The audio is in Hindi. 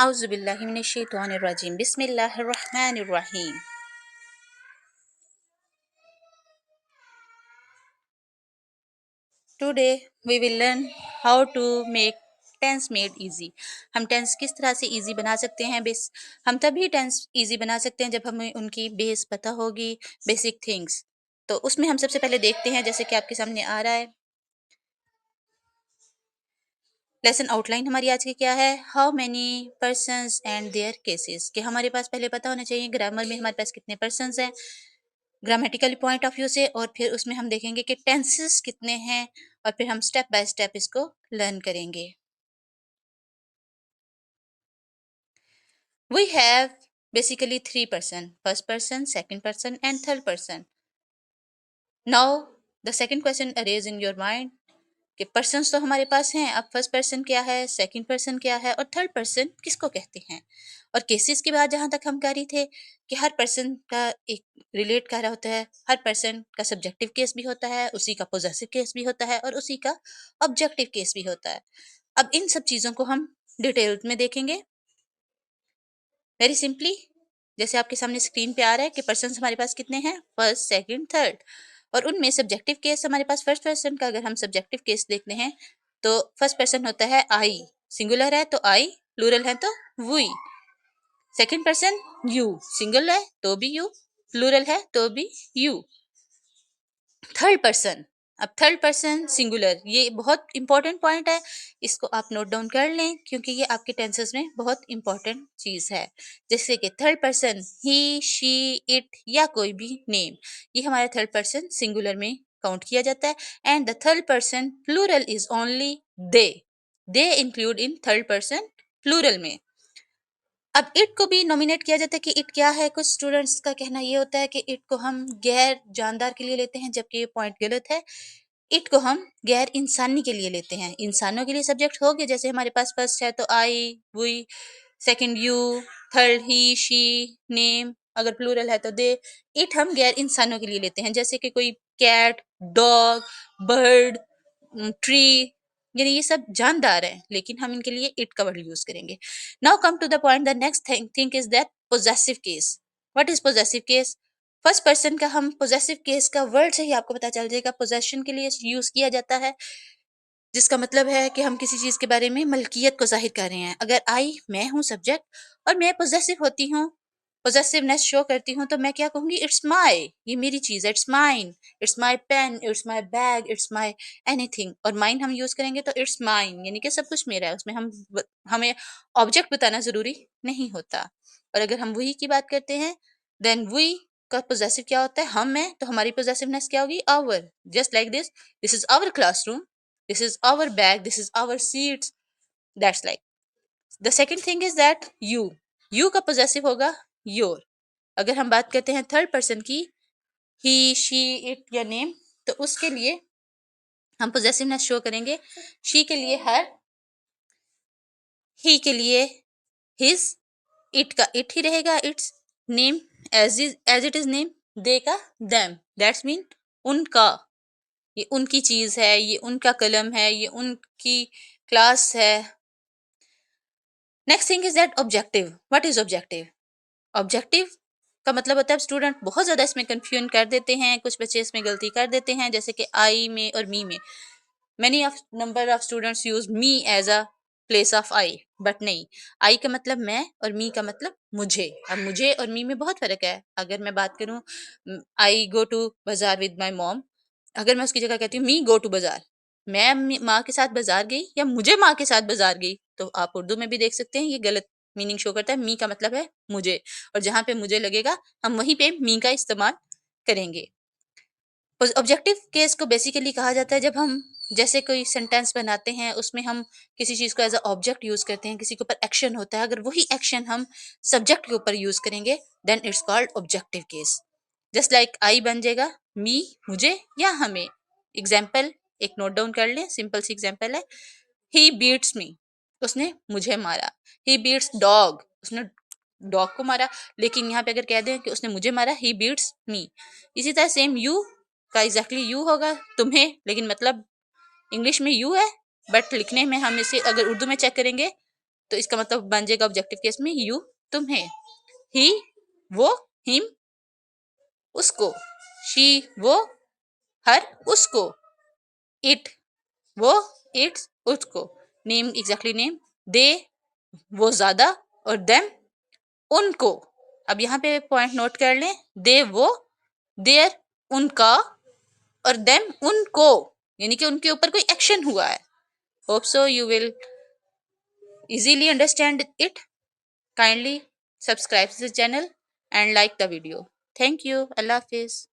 Auzubillahi minash-shaytanir-rajim. Bismillahir-rahmanir-rahim. Today we will learn how to make tense made easy. हम टेंस किस तरह से इजी बना सकते हैं। हम तभी टेंस इजी बना सकते हैं जब हमें उनकी बेस पता होगी, बेसिक थिंग्स। तो उसमें हम सबसे पहले देखते हैं, जैसे कि आपके सामने आ रहा है लेसन आउटलाइन हमारी आज की क्या है, how many persons and their cases. कि हमारे पास पहले पता होना चाहिए ग्रामर में हमारे पास कितने पर्सन्स हैं ग्रामेटिकली पॉइंट ऑफ व्यू से, और फिर उसमें हम देखेंगे कि टेंसेस कितने हैं, और फिर हम स्टेप बाय स्टेप इसको लर्न करेंगे। We have basically 3 person, first person, second person and third person. Now the second question arise in your mind कि पर्सन्स तो हमारे पास हैं, अब फर्स्ट पर्सन क्या है, सेकंड पर्सन क्या है, और थर्ड पर्सन किसको कहते हैं। और केसेस की बात जहां तक हम कर रही थे कि हर पर्सन का एक रिलेट कर रहा होता है, हर पर्सन का सब्जेक्टिव केस भी होता है, उसी का पोजेसिव केस भी होता है, और उसी का ऑब्जेक्टिव केस भी होता है। अब इन सब चीजों को हम डिटेल में देखेंगे वेरी सिंपली। जैसे आपके सामने स्क्रीन पे आ रहा है कि पर्सन हमारे पास कितने हैं, फर्स्ट, सेकंड, थर्ड, और उनमें सब्जेक्टिव केस हमारे पास फर्स्ट पर्सन का अगर हम सब्जेक्टिव केस देखते हैं तो फर्स्ट पर्सन होता है आई, सिंगुलर है तो आई, प्लूरल है तो we. Second person you, single है तो भी यू, प्लूरल है तो भी यू। थर्ड पर्सन, अब थर्ड पर्सन सिंगुलर, ये बहुत इंपॉर्टेंट पॉइंट है, इसको आप नोट डाउन कर लें क्योंकि ये आपके टेंसेस में बहुत इंपॉर्टेंट चीज है। जैसे कि third person he, she, it या कोई भी नेम, ये हमारा थर्ड पर्सन सिंगुलर में काउंट किया जाता है। And the third person plural is only they include in third person plural में। अब इट को भी नॉमिनेट किया जाता है कि इट क्या है। कुछ स्टूडेंट्स का कहना ये होता है कि इट को हम गैर जानदार के लिए लेते हैं, जबकि ये पॉइंट गलत है। इट को हम गैर इंसानी के लिए लेते हैं। इंसानों के लिए सब्जेक्ट हो गया, जैसे हमारे पास फर्स्ट है तो I, we, second you, third he, she, name, अगर प्लूरल है तो दे। इट हम गैर इंसानों के लिए लेते हैं, जैसे कि कोई कैट, डॉग, बर्ड, ट्री, यानी ये सब जानदार है, लेकिन हम इनके लिए इट का वर्ड यूज करेंगे। Now come to the point, the next thing is that possessive case. What is possessive case? First person का हम पोजेसिव केस का वर्ड से ही आपको पता चल जाएगा, पोजेशन के लिए यूज किया जाता है, जिसका मतलब है कि हम किसी चीज के बारे में मलकियत को जाहिर कर रहे हैं। अगर आई, मैं हूं सब्जेक्ट, और मैं पोजेसिव होती हूँ, पोजेसिवनेस शो करती हूँ, तो मैं क्या कहूंगी, इट्स माई, ये मेरी चीज है, it's mine, it's my pen, it's my bag, it's my anything. और माइन हम यूज करेंगे तो इट्स माइन, यानी कि सब कुछ मेरा है। उसमें हमें ऑब्जेक्ट बताना जरूरी नहीं होता। और अगर हम वही की बात करते हैं, देन वी का पोजेसिव क्या होता है, हम है तो हमारी पोजेसिवनेस क्या होगी, our. Just like this is our classroom, this is our bag, this is our seats, that's like। the second thing is that you का possessive होगा your। अगर हम बात करते हैं थर्ड पर्सन की, he, she, it या name, तो उसके लिए हम possessiveness शो करेंगे। she के लिए her, he के लिए his, it का it ही रहेगा, its, name as it is name, they का them, that's mean उनका, ये उनकी चीज है, ये उनका कलम है, ये उनकी क्लास है। Next thing is that objective. What is objective? Objective का मतलब होता है, स्टूडेंट बहुत ज्यादा इसमें कंफ्यूजन कर देते हैं, कुछ बच्चे इसमें गलती कर देते हैं, जैसे कि आई में और मी में। Many of number of students use me as a place of I, but नहीं, आई का मतलब मैं और मी का मतलब मुझे। अब मुझे और मी में बहुत फर्क है। अगर मैं बात करूं, आई गो टू बाजार विद माई मॉम, अगर मैं उसकी जगह कहती हूँ मी गो टू बाजार, मैं माँ के साथ बाजार गई या मुझे माँ के साथ बाजार गई, तो आप उर्दू में भी देख सकते हैं ये गलत मीनिंग शो करता है। मी का मतलब है मुझे, और जहां पे मुझे लगेगा हम वहीं पे मी का इस्तेमाल करेंगे। ऑब्जेक्टिव केस को बेसिकली कहा जाता है जब हम जैसे कोई सेंटेंस बनाते हैं, उसमें हम किसी चीज को एज अ ऑब्जेक्ट यूज करते हैं, किसी के ऊपर एक्शन होता है, अगर वही एक्शन हम सब्जेक्ट के ऊपर यूज करेंगे then it's called objective case. Just like I बन जाएगा मी, मुझे या हमें। एग्जाम्पल एक नोट डाउन कर लें, सिंपल सी एग्जाम्पल है, ही बीट्स मी, उसने मुझे मारा। ही बीट्स डॉग, उसने डॉग को मारा। लेकिन यहाँ पे अगर कह दें कि उसने मुझे मारा, ही बीट्स मी। इसी तरह सेम यू का एग्जैक्टली यू होगा तुम्हें, लेकिन मतलब इंग्लिश में यू है, बट लिखने में हम इसे अगर उर्दू में चेक करेंगे तो इसका मतलब बन जाएगा ऑब्जेक्टिव केस में यू तुम्हें, ही वो हिम उसको, शी वो हर उसको, इट वो इट्स उसको, नेम एग्जैक्टली नेम, दे वो ज्यादा, और देम उनको। अब यहाँ पे पॉइंट नोट कर लें, दे वो, देयर उनका, और देम उनको, यानी कि उनके ऊपर कोई एक्शन हुआ है। Hope so you will easily understand it. Kindly subscribe to the channel and like the video. Thank you. Allah Hafiz.